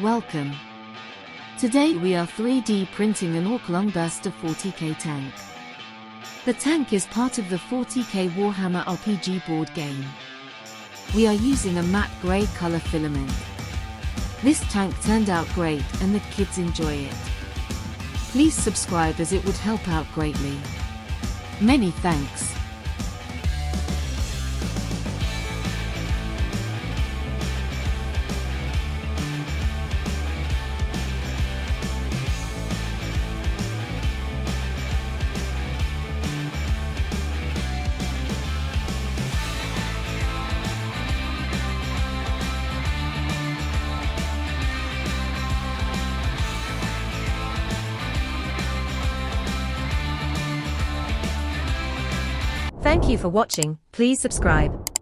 Welcome. Today we are 3D printing an Orc lungbursta 40k tank. The tank is part of the 40k Warhammer RPG board game. We are using a matte grey color filament. This tank turned out great and the kids enjoy it. Please subscribe as it would help out greatly. Many thanks. Thank you for watching. Please subscribe.